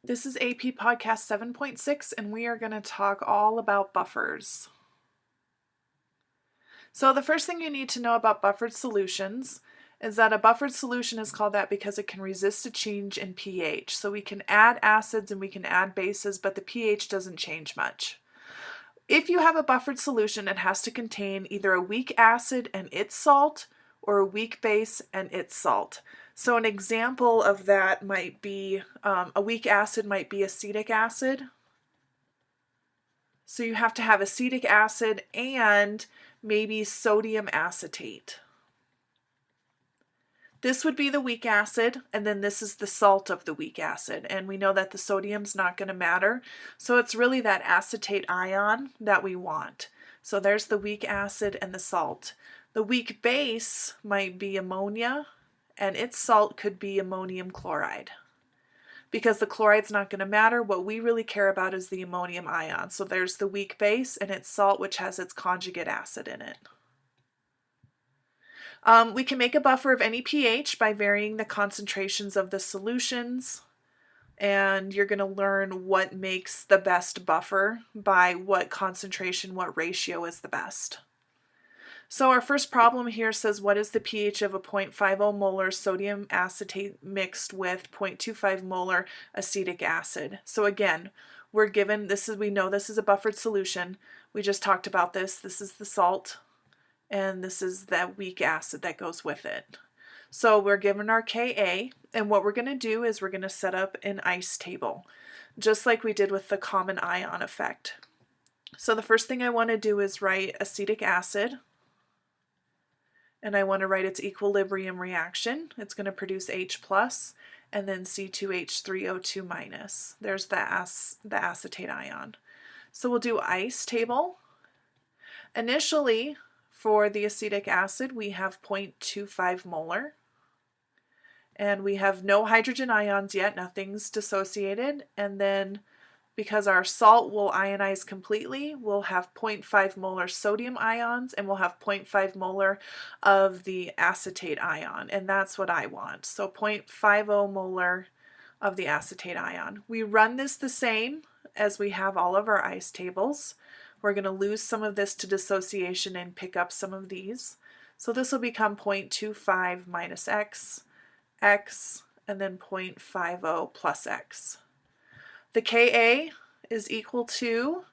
This is AP Podcast 7.6, and we are going to talk all about buffers. So the first thing you need to know about buffered solutions is that a buffered solution is called that because it can resist a change in pH. So we can add acids and we can add bases, but the pH doesn't change much. If you have a buffered solution, it has to contain either a weak acid and its salt or a weak base and its salt. So an example of that might be a weak acid might be acetic acid. So you have to have acetic acid and maybe sodium acetate. This would be the weak acid, and then this is the salt of the weak acid. And we know that the sodium's not going to matter. So it's really that acetate ion that we want. So there's the weak acid and the salt. The weak base might be ammonia, and its salt could be ammonium chloride. Because the chloride's not going to matter, what we really care about is the ammonium ion. So there's the weak base and its salt, which has its conjugate acid in it. We can make a buffer of any pH by varying the concentrations of the solutions, and you're going to learn what makes the best buffer by what concentration, what ratio is the best. So our first problem here says, what is the pH of a 0.50 molar sodium acetate mixed with 0.25 molar acetic acid? So again, we're given, we know this is a buffered solution. We just talked about this. This is the salt, and this is that weak acid that goes with it. So we're given our Ka, and what we're going to do is we're going to set up an ice table, just like we did with the common ion effect. So the first thing I want to do is write acetic acid, and I want to write its equilibrium reaction. It's going to produce H plus and then C2H3O2 minus. There's the acetate ion. So we'll do ice table. Initially, for the acetic acid, we have 0.25 molar. And we have no hydrogen ions yet, nothing's dissociated. And then because our salt will ionize completely, we'll have 0.5 molar sodium ions, and we'll have 0.5 molar of the acetate ion, and that's what I want. So 0.50 molar of the acetate ion. We run this the same as we have all of our ice tables. We're going to lose some of this to dissociation and pick up some of these. So this will become 0.25 minus x, and then 0.50 plus x. The Ka is equal to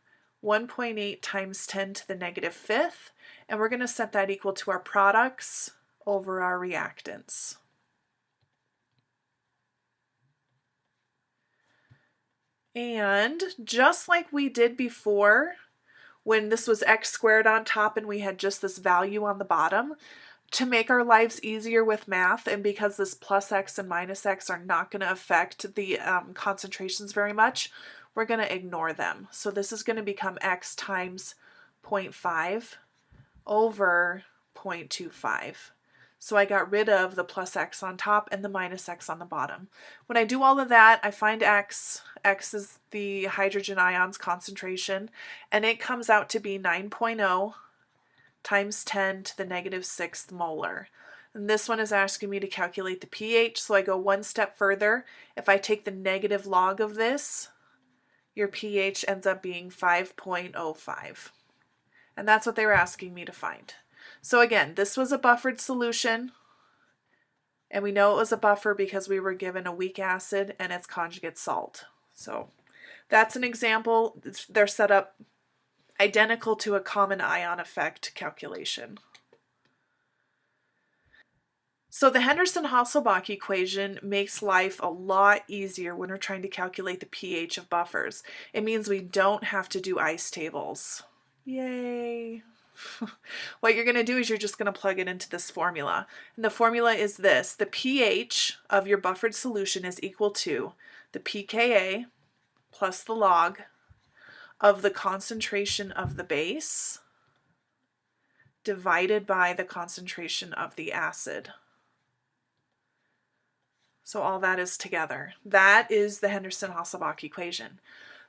1.8 times 10 to the negative fifth, and we're going to set that equal to our products over our reactants. And just like we did before, when this was x squared on top and we had just this value on the bottom, to make our lives easier with math, and because this plus x and minus x are not going to affect the concentrations very much, we're going to ignore them. So this is going to become x times 0.5 over 0.25. So I got rid of the plus x on top and the minus x on the bottom. When I do all of that, I find x. X is the hydrogen ions concentration, and it comes out to be 9.0 times 10 to the negative sixth molar. And this one is asking me to calculate the pH, so I go one step further. If I take the negative log of this, your pH ends up being 5.05. And that's what they were asking me to find. So again, this was a buffered solution, and we know it was a buffer because we were given a weak acid and its conjugate salt. So that's an example. They're set up identical to a common ion effect calculation. So the Henderson-Hasselbalch equation makes life a lot easier when we're trying to calculate the pH of buffers. It means we don't have to do ice tables. Yay! What you're going to do is you're just going to plug it into this formula. And the formula is this. The pH of your buffered solution is equal to the pKa plus the log of the concentration of the base divided by the concentration of the acid. So all that is together. That is the Henderson-Hasselbalch equation.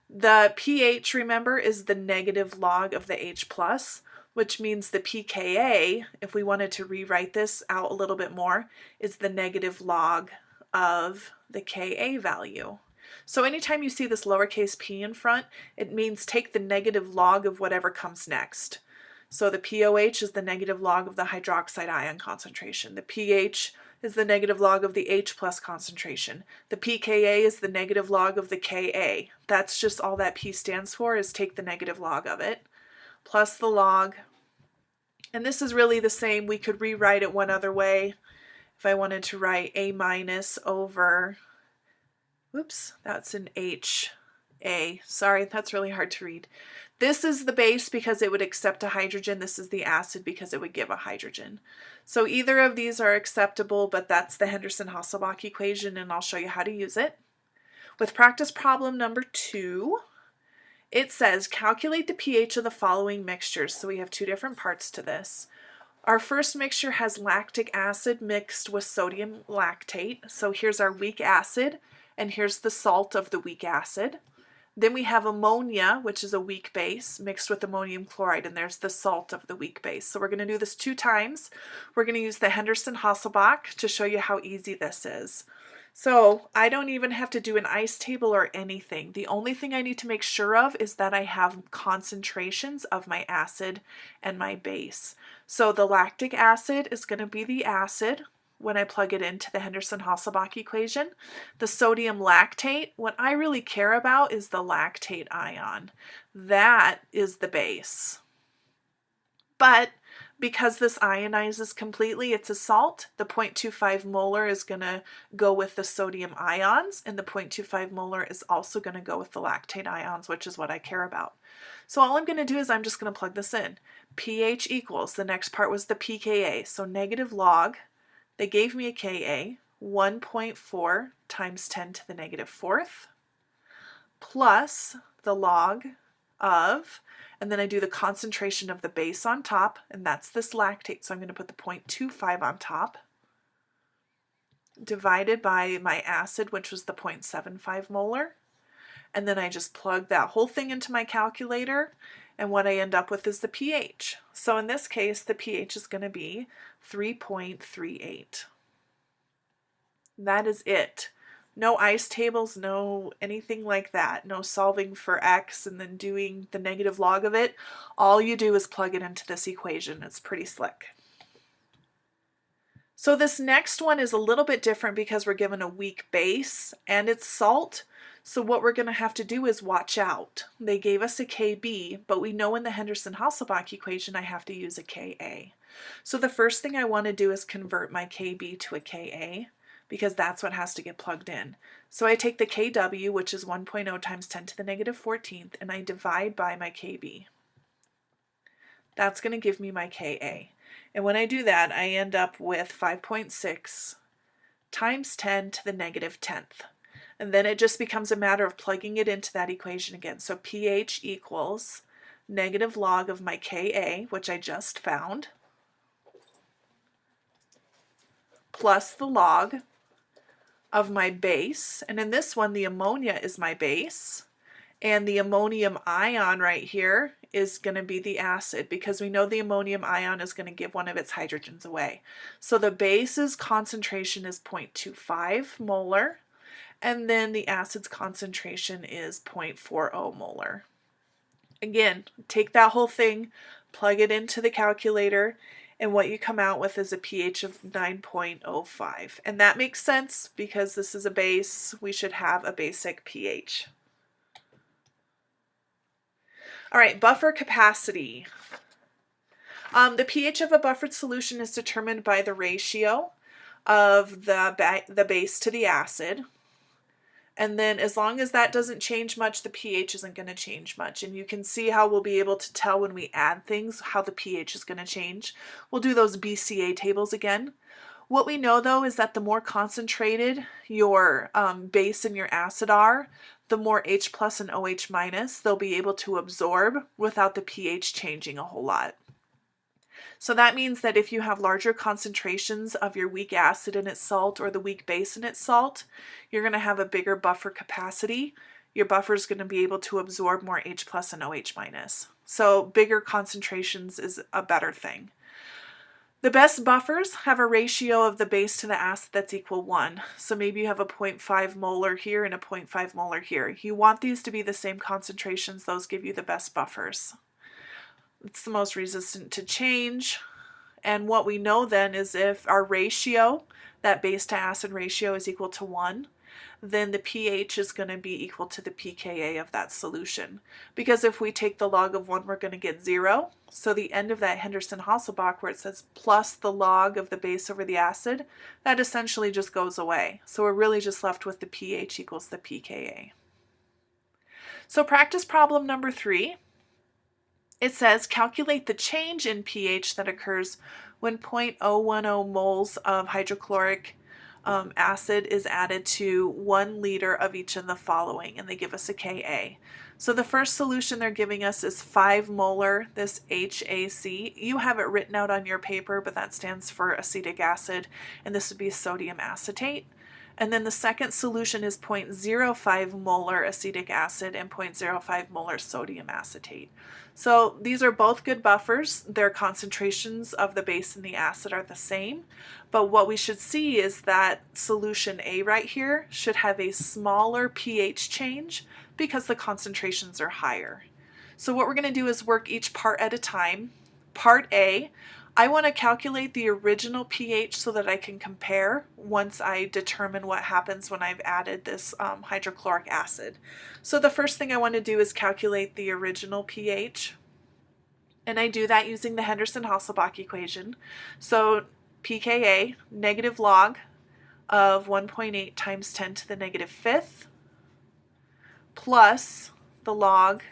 The pH, remember, is the negative log of the H plus, which means the pKa, if we wanted to rewrite this out a little bit more, is the negative log of the Ka value. So anytime you see this lowercase p in front, it means take the negative log of whatever comes next. So the POH is the negative log of the hydroxide ion concentration. The pH is the negative log of the H plus concentration. The pKa is the negative log of the Ka. That's just all that P stands for, is take the negative log of it, plus the log. And this is really the same. We could rewrite it one other way. If I wanted to write A minus over, oops, that's an HA. Sorry, that's really hard to read. This is the base because it would accept a hydrogen. This is the acid because it would give a hydrogen. So either of these are acceptable, but that's the Henderson-Hasselbalch equation, and I'll show you how to use it. With practice problem number 2, it says calculate the pH of the following mixtures. So we have 2 different parts to this. Our first mixture has lactic acid mixed with sodium lactate. So here's our weak acid, and here's the salt of the weak acid. Then we have ammonia, which is a weak base, mixed with ammonium chloride, and there's the salt of the weak base. So we're going to do this 2 times. We're going to use the Henderson-Hasselbalch to show you how easy this is. So I don't even have to do an ice table or anything. The only thing I need to make sure of is that I have concentrations of my acid and my base. So the lactic acid is going to be the acid when I plug it into the Henderson-Hasselbalch equation. The sodium lactate, what I really care about is the lactate ion. That is the base. But because this ionizes completely, it's a salt, the 0.25 molar is going to go with the sodium ions, and the 0.25 molar is also going to go with the lactate ions, which is what I care about. So all I'm going to do is I'm just going to plug this in. pH equals, the next part was the pKa, so negative log, they gave me a Ka, 1.4 times 10 to the negative 4th, plus the log of, and then I do the concentration of the base on top, and that's this lactate, so I'm going to put the 0.25 on top, divided by my acid, which was the 0.75 molar, and then I just plug that whole thing into my calculator, and what I end up with is the pH. So in this case, the pH is going to be 3.38. That is it. No ice tables, no anything like that. No solving for x and then doing the negative log of it. All you do is plug it into this equation. It's pretty slick. So this next one is a little bit different because we're given a weak base and it's salt. So what we're going to have to do is watch out. They gave us a Kb, but we know in the Henderson-Hasselbalch equation I have to use a Ka. So the first thing I want to do is convert my Kb to a Ka, because that's what has to get plugged in. So I take the Kw, which is 1.0 times 10 to the negative 14th, and I divide by my Kb. That's going to give me my Ka. And when I do that, I end up with 5.6 times 10 to the negative 10th. And then it just becomes a matter of plugging it into that equation again. So pH equals negative log of my Ka, which I just found, plus the log of my base, and in this one the ammonia is my base, and the ammonium ion right here is going to be the acid, because we know the ammonium ion is going to give one of its hydrogens away. So the base's concentration is 0.25 molar, and then the acid's concentration is 0.40 molar. Again, take that whole thing, plug it into the calculator, and what you come out with is a pH of 9.05. And that makes sense because this is a base. We should have a basic pH. All right, buffer capacity. The pH of a buffered solution is determined by the ratio of the base to the acid. And then as long as that doesn't change much, the pH isn't going to change much. And you can see how we'll be able to tell when we add things how the pH is going to change. We'll do those BCA tables again. What we know though is that the more concentrated your base and your acid are, the more H plus and OH minus they'll be able to absorb without the pH changing a whole lot. So that means that if you have larger concentrations of your weak acid in its salt or the weak base in its salt, you're going to have a bigger buffer capacity. Your buffer is going to be able to absorb more H plus and OH minus. So bigger concentrations is a better thing. The best buffers have a ratio of the base to the acid that's equal 1. So maybe you have a 0.5 molar here and a 0.5 molar here. You want these to be the same concentrations. Those give you the best buffers. It's the most resistant to change. And what we know then is if our ratio, that base to acid ratio, is equal to 1, then the pH is going to be equal to the pKa of that solution. Because if we take the log of 1, we're going to get 0. So the end of that Henderson-Hasselbalch, where it says plus the log of the base over the acid, that essentially just goes away. So we're really just left with the pH equals the pKa. So practice problem number 3. It says calculate the change in pH that occurs when 0.010 moles of hydrochloric acid is added to 1 liter of each of the following, and they give us a Ka. So the first solution they're giving us is 5 molar, this HAC. You have it written out on your paper, but that stands for acetic acid, and this would be sodium acetate. And then the second solution is 0.05 molar acetic acid and 0.05 molar sodium acetate. So these are both good buffers. Their concentrations of the base and the acid are the same. But what we should see is that solution A right here should have a smaller pH change because the concentrations are higher. So what we're going to do is work each part at a time. Part A, I want to calculate the original pH so that I can compare once I determine what happens when I've added this hydrochloric acid. So the first thing I want to do is calculate the original pH, and I do that using the Henderson-Hasselbalch equation. So pKa, negative log of 1.8 times 10 to the negative fifth plus the log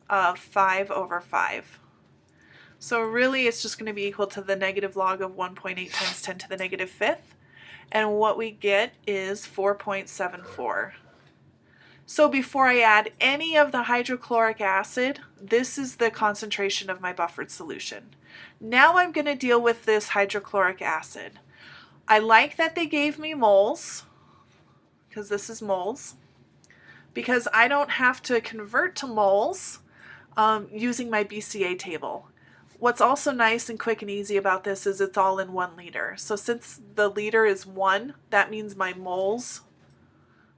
of 5 over 5. So really it's just going to be equal to the negative log of 1.8 times 10 to the negative fifth. And what we get is 4.74. So before I add any of the hydrochloric acid, this is the concentration of my buffered solution. Now I'm going to deal with this hydrochloric acid. I like that they gave me moles, because this is moles, because I don't have to convert to moles using my BCA table. What's also nice and quick and easy about this is it's all in 1 liter. So since the liter is 1, that means my moles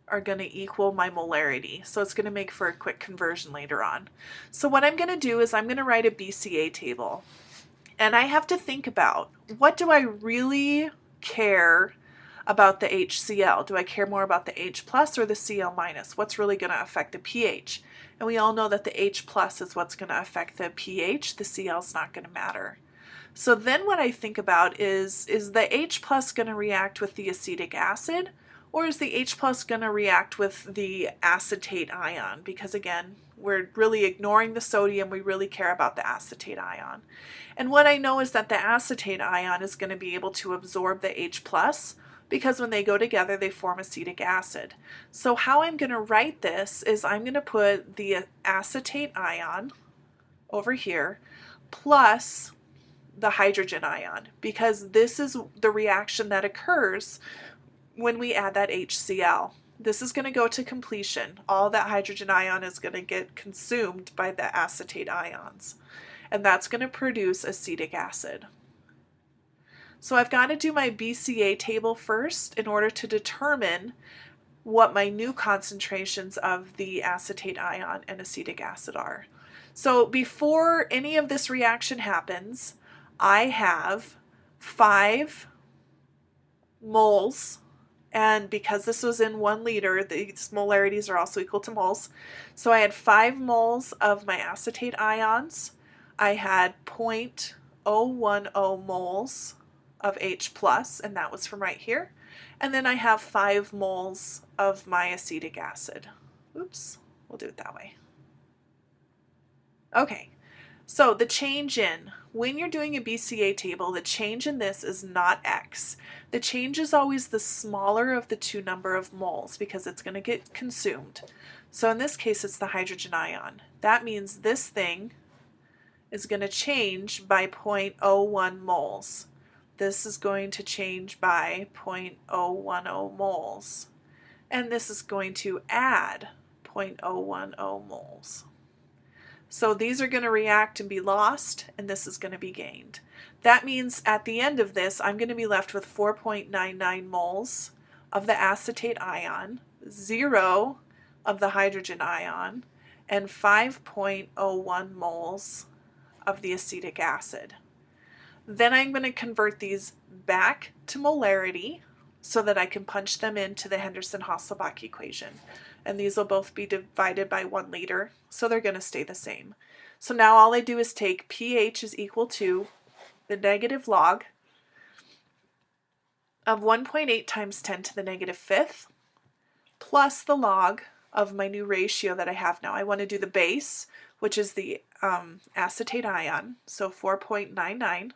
are going to equal my molarity. So it's going to make for a quick conversion later on. So what I'm going to do is I'm going to write a BCA table. And I have to think about, what do I really care about the HCl? Do I care more about the H plus or the Cl minus? What's really going to affect the pH? And we all know that the H plus is what's going to affect the pH. The Cl is not going to matter. So then what I think about is the H plus going to react with the acetic acid, or is the H plus going to react with the acetate ion? Because again, we're really ignoring the sodium. We really care about the acetate ion. And what I know is that the acetate ion is going to be able to absorb the H plus, because when they go together, they form acetic acid. So how I'm going to write this is I'm going to put the acetate ion over here plus the hydrogen ion, because this is the reaction that occurs when we add that HCl. This is going to go to completion. All that hydrogen ion is going to get consumed by the acetate ions, and that's going to produce acetic acid. So I've got to do my BCA table first in order to determine what my new concentrations of the acetate ion and acetic acid are. So before any of this reaction happens, I have 5 moles, and because this was in 1 liter, these molarities are also equal to moles. So I had 5 moles of my acetate ions. I had 0.010 moles of H plus, and that was from right here. And then I have 5 moles of my acetic acid. Oops, we'll do it that way. Okay, so the change in, when you're doing a BCA table, the change in this is not X. The change is always the smaller of the 2 number of moles, because it's going to get consumed. So in this case, it's the hydrogen ion. That means this thing is going to change by 0.01 moles. This is going to change by 0.010 moles. And this is going to add 0.010 moles. So these are going to react and be lost, and this is going to be gained. That means at the end of this, I'm going to be left with 4.99 moles of the acetate ion, 0 of the hydrogen ion, and 5.01 moles of the acetic acid. Then I'm going to convert these back to molarity so that I can punch them into the Henderson-Hasselbalch equation. And these will both be divided by 1 liter, so they're going to stay the same. So now all I do is take pH is equal to the negative log of 1.8 times 10 to the negative fifth plus the log of my new ratio that I have now. I want to do the base, which is the acetate ion, so 4.99,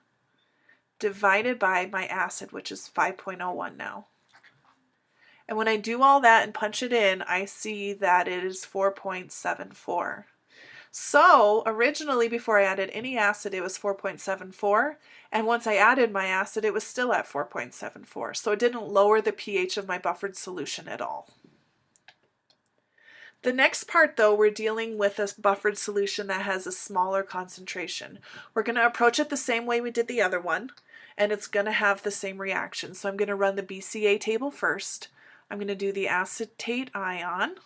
divided by my acid, which is 5.01 now. And when I do all that and punch it in, I see that it is 4.74. So originally, before I added any acid, it was 4.74, and once I added my acid, it was still at 4.74. So it didn't lower the pH of my buffered solution at all. The next part, though, we're dealing with a buffered solution that has a smaller concentration. We're going to approach it the same way we did the other one, and it's going to have the same reaction. So I'm going to run the BCA table first. I'm going to do the acetate ion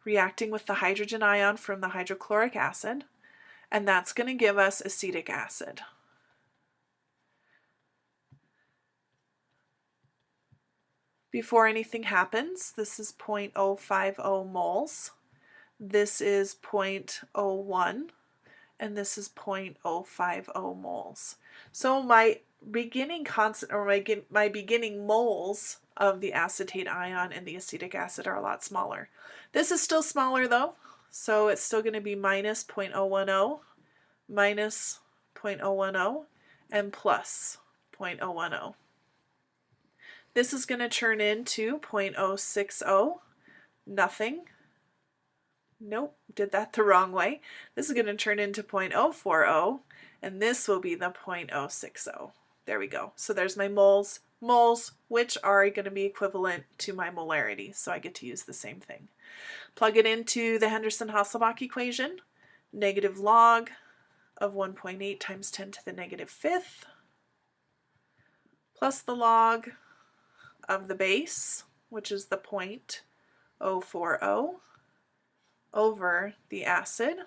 reacting with the hydrogen ion from the hydrochloric acid, and that's going to give us acetic acid. Before anything happens, this is 0.050 moles, this is 0.01, and this is 0.050 moles. So my beginning my beginning moles of the acetate ion and the acetic acid are a lot smaller. This is still smaller though, so it's still going to be minus 0.010, minus 0.010, and plus 0.010. This is going to turn into 0.060, nothing. Nope, did that the wrong way. This is going to turn into 0.040, and this will be the 0.060. There we go. So there's my moles, which are going to be equivalent to my molarity, so I get to use the same thing. Plug it into the Henderson-Hasselbalch equation, negative log of 1.8 times 10 to the negative fifth, plus the log of the base, which is the 0.040, over the acid.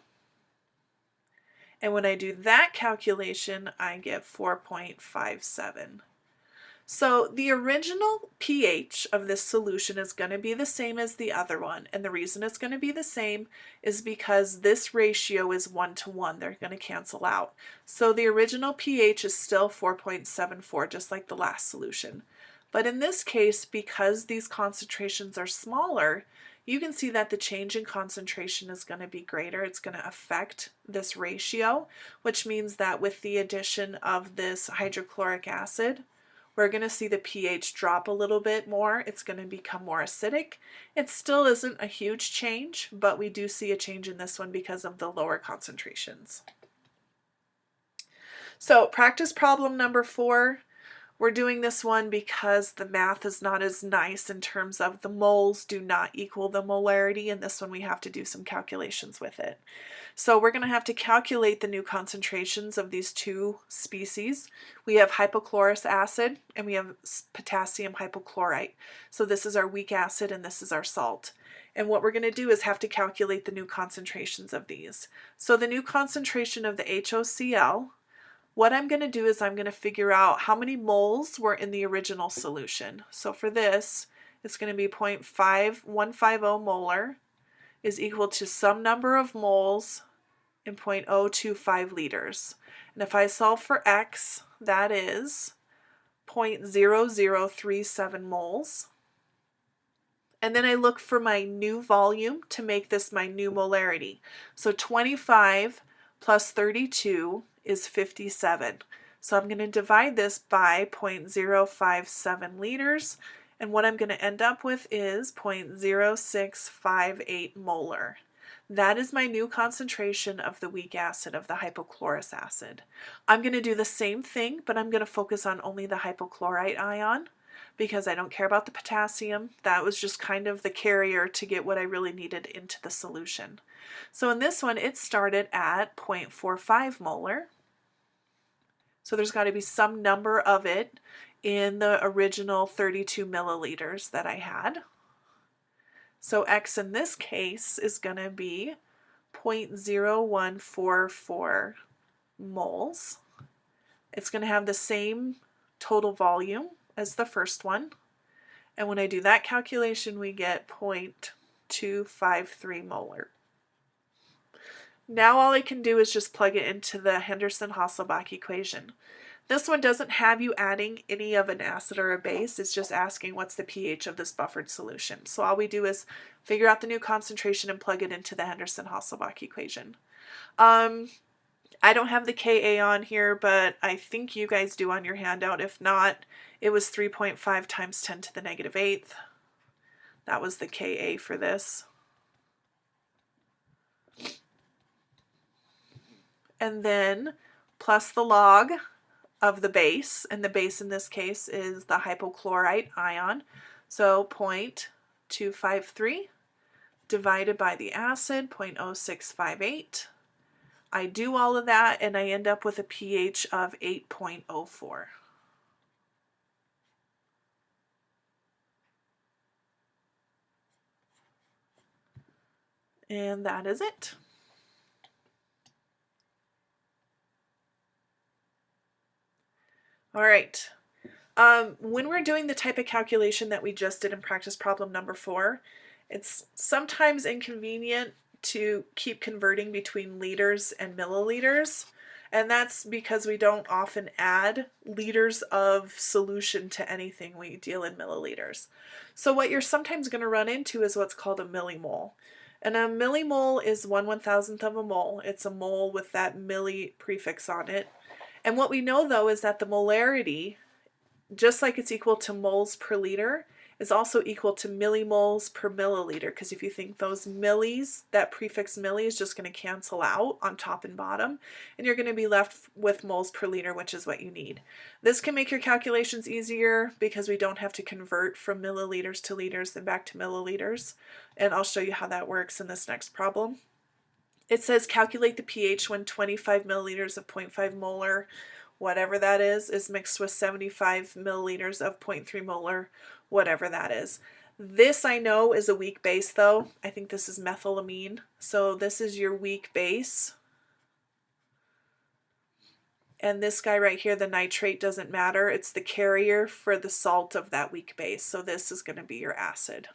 And when I do that calculation, I get 4.57. So the original pH of this solution is going to be the same as the other one. And the reason it's going to be the same is because this ratio is 1 to 1. They're going to cancel out. So the original pH is still 4.74, just like the last solution. But in this case, because these concentrations are smaller, you can see that the change in concentration is going to be greater. It's going to affect this ratio, which means that with the addition of this hydrochloric acid, we're going to see the pH drop a little bit more. It's going to become more acidic. It still isn't a huge change, but we do see a change in this one because of the lower concentrations. So practice problem number 4. We're doing this one because the math is not as nice in terms of the moles do not equal the molarity, and this one we have to do some calculations with it. So we're going to have to calculate the new concentrations of these two species. We have hypochlorous acid and we have potassium hypochlorite. So this is our weak acid and this is our salt. And what we're going to do is have to calculate the new concentrations of these. So the new concentration of the HOCl, what I'm going to do is I'm going to figure out how many moles were in the original solution. So for this, it's going to be 0.5150 molar is equal to some number of moles in 0.025 liters. And if I solve for x, that is 0.0037 moles. And then I look for my new volume to make this my new molarity. So 25 plus 32 is 57. So I'm going to divide this by 0.057 liters, and what I'm going to end up with is 0.0658 molar. That is my new concentration of the weak acid, of the hypochlorous acid. I'm going to do the same thing, but I'm going to focus on only the hypochlorite ion, because I don't care about the potassium. That was just kind of the carrier to get what I really needed into the solution. So in this one, it started at 0.45 molar. So there's got to be some number of it in the original 32 milliliters that I had. So X in this case is going to be 0.0144 moles. It's going to have the same total volume as the first one. And when I do that calculation, we get 0.253 molar. Now all I can do is just plug it into the Henderson-Hasselbalch equation. This one doesn't have you adding any of an acid or a base. It's just asking what's the pH of this buffered solution. So all we do is figure out the new concentration and plug it into the Henderson-Hasselbalch equation. I don't have the Ka on here, but I think you guys do on your handout. If not, it was 3.5 times 10 to the negative 8th. That was the Ka for this. And then plus the log of the base, and the base in this case is the hypochlorite ion. So 0.253 divided by the acid, 0.0658. I do all of that and I end up with a pH of 8.04. And that is it. All right. When we're doing the type of calculation that we just did in practice problem number 4, it's sometimes inconvenient to keep converting between liters and milliliters, and that's because we don't often add liters of solution to anything. We deal in milliliters. So what you're sometimes going to run into is what's called a millimole. And a millimole is 1/1000th of a mole. It's a mole with that milli prefix on it. And what we know though is that the molarity, just like it's equal to moles per liter, is also equal to millimoles per milliliter, because if you think those millis, that prefix milli is just going to cancel out on top and bottom, and you're going to be left with moles per liter, which is what you need. This can make your calculations easier because we don't have to convert from milliliters to liters and back to milliliters, and I'll show you how that works in this next problem. It says calculate the pH when 25 milliliters of 0.5 molar, whatever that is mixed with 75 milliliters of 0.3 molar, whatever that is. This I know is a weak base though. I think this is methylamine. So this is your weak base. And this guy right here, the nitrate, doesn't matter. It's the carrier for the salt of that weak base. So this is going to be your acid.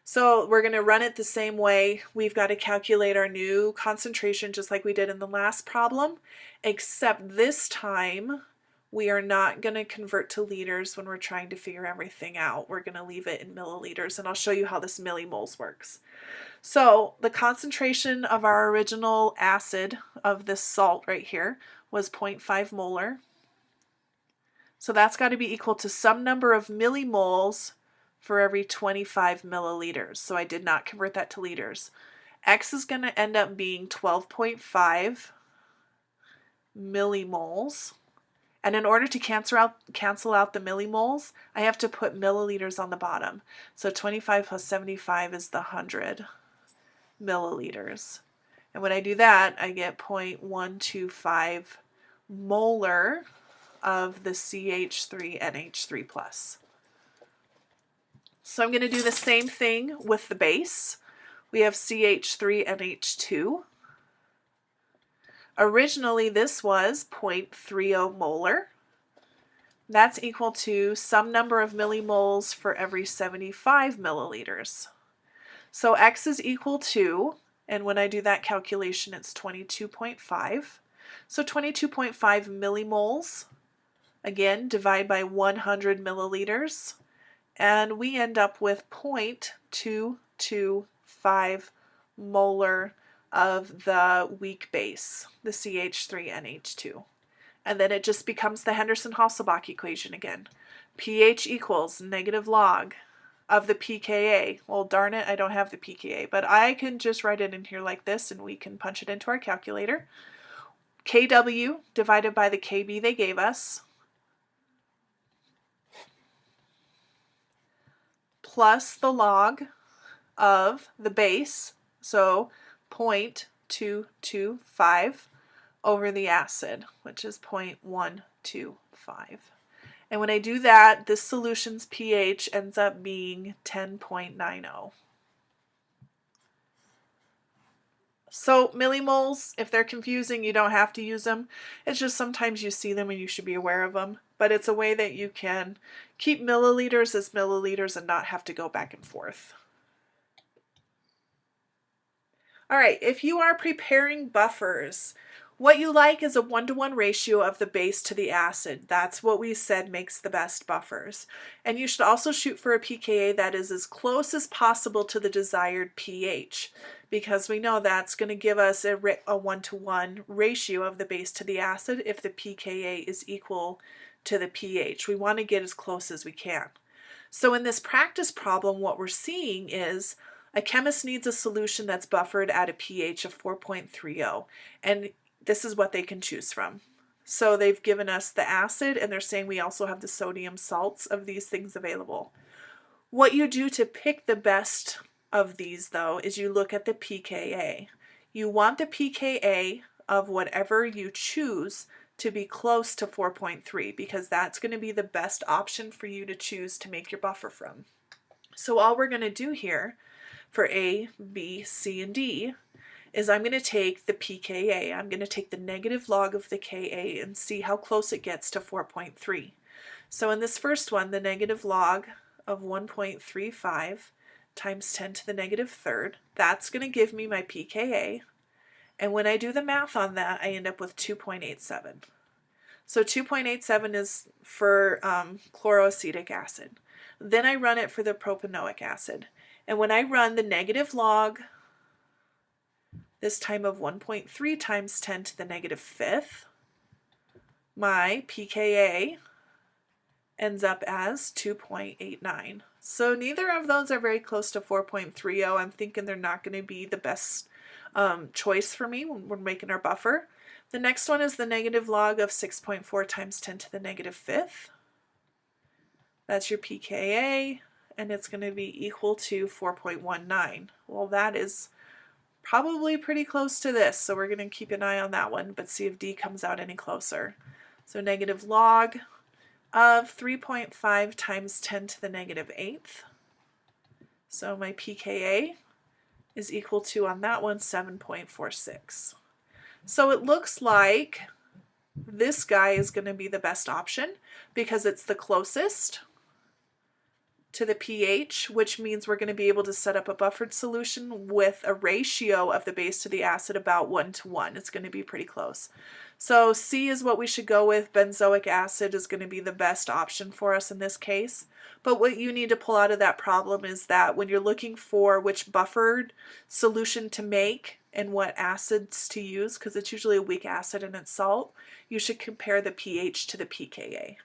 So we're going to run it the same way. We've got to calculate our new concentration just like we did in the last problem, except this time we are not going to convert to liters when we're trying to figure everything out. We're going to leave it in milliliters, and I'll show you how this millimoles works. So the concentration of our original acid of this salt right here was 0.5 molar. So that's got to be equal to some number of millimoles for every 25 milliliters. So I did not convert that to liters. X is going to end up being 12.5 millimoles. And in order to cancel out the millimoles, I have to put milliliters on the bottom. So 25 plus 75 is the 100 milliliters. And when I do that, I get 0.125 molar of the CH3NH3+. So I'm going to do the same thing with the base. We have CH3NH2. Originally this was 0.30 molar. That's equal to some number of millimoles for every 75 milliliters. So X is equal to, and when I do that calculation it's 22.5. So 22.5 millimoles, again divide by 100 milliliters, and we end up with 0.225 molar of the weak base, the CH3NH2. And then it just becomes the Henderson-Hasselbalch equation again. pH equals negative log of the pKa. Well, darn it, I don't have the pKa, but I can just write it in here like this and we can punch it into our calculator. Kw divided by the Kb they gave us. plus the log of the base, so 0.225, over the acid, which is 0.125. And when I do that, this solution's pH ends up being 10.90. So millimoles, if they're confusing, you don't have to use them. It's just sometimes you see them and you should be aware of them. But it's a way that you can keep milliliters as milliliters and not have to go back and forth. All right, if you are preparing buffers, what you like is a 1-to-1 ratio of the base to the acid. That's what we said makes the best buffers. And you should also shoot for a pKa that is as close as possible to the desired pH, because we know that's going to give us a 1-to-1 ratio of the base to the acid if the pKa is equal to the pH. We want to get as close as we can. So in this practice problem, what we're seeing is a chemist needs a solution that's buffered at a pH of 4.30, and this is what they can choose from. So they've given us the acid, and they're saying we also have the sodium salts of these things available. What you do to pick the best of these, though, is you look at the pKa. You want the pKa of whatever you choose to be close to 4.3, because that's going to be the best option for you to choose to make your buffer from. So all we're going to do here for A, B, C, and D is I'm going to take the pKa. I'm going to take the negative log of the Ka and see how close it gets to 4.3. So in this first one, the negative log of 1.35 times 10 to the negative third, that's going to give me my pKa. And when I do the math on that, I end up with 2.87. So 2.87 is for chloroacetic acid. Then I run it for the propanoic acid. And when I run the negative log, this time of 1.3 times 10 to the negative fifth, my pKa ends up as 2.89. So neither of those are very close to 4.30. I'm thinking they're not going to be the best choice for me when we're making our buffer. The next one is the negative log of 6.4 times 10 to the negative fifth. That's your pKa. And it's going to be equal to 4.19. Well, that is probably pretty close to this, so we're going to keep an eye on that one, but see if D comes out any closer. So negative log of 3.5 times 10 to the negative eighth. So my pKa is equal to, on that one, 7.46. So it looks like this guy is going to be the best option because it's the closest to the pH, which means we're going to be able to set up a buffered solution with a ratio of the base to the acid about 1-to-1. It's going to be pretty close. So C is what we should go with. Benzoic acid is going to be the best option for us in this case. But what you need to pull out of that problem is that when you're looking for which buffered solution to make and what acids to use, because it's usually a weak acid and it's salt, you should compare the pH to the pKa.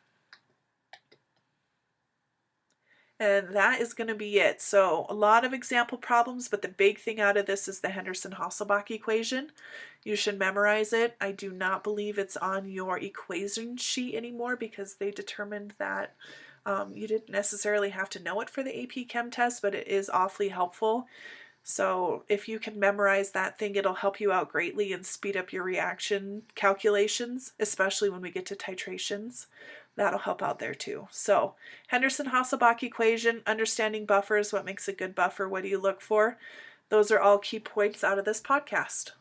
And that is going to be it. So a lot of example problems, but the big thing out of this is the Henderson-Hasselbalch equation. You should memorize it. I do not believe it's on your equation sheet anymore because they determined that you didn't necessarily have to know it for the AP Chem test, but it is awfully helpful. So if you can memorize that thing, it'll help you out greatly and speed up your reaction calculations, especially when we get to titrations. That'll help out there too. So Henderson-Hasselbalch equation, understanding buffers, what makes a good buffer, what do you look for? Those are all key points out of this podcast.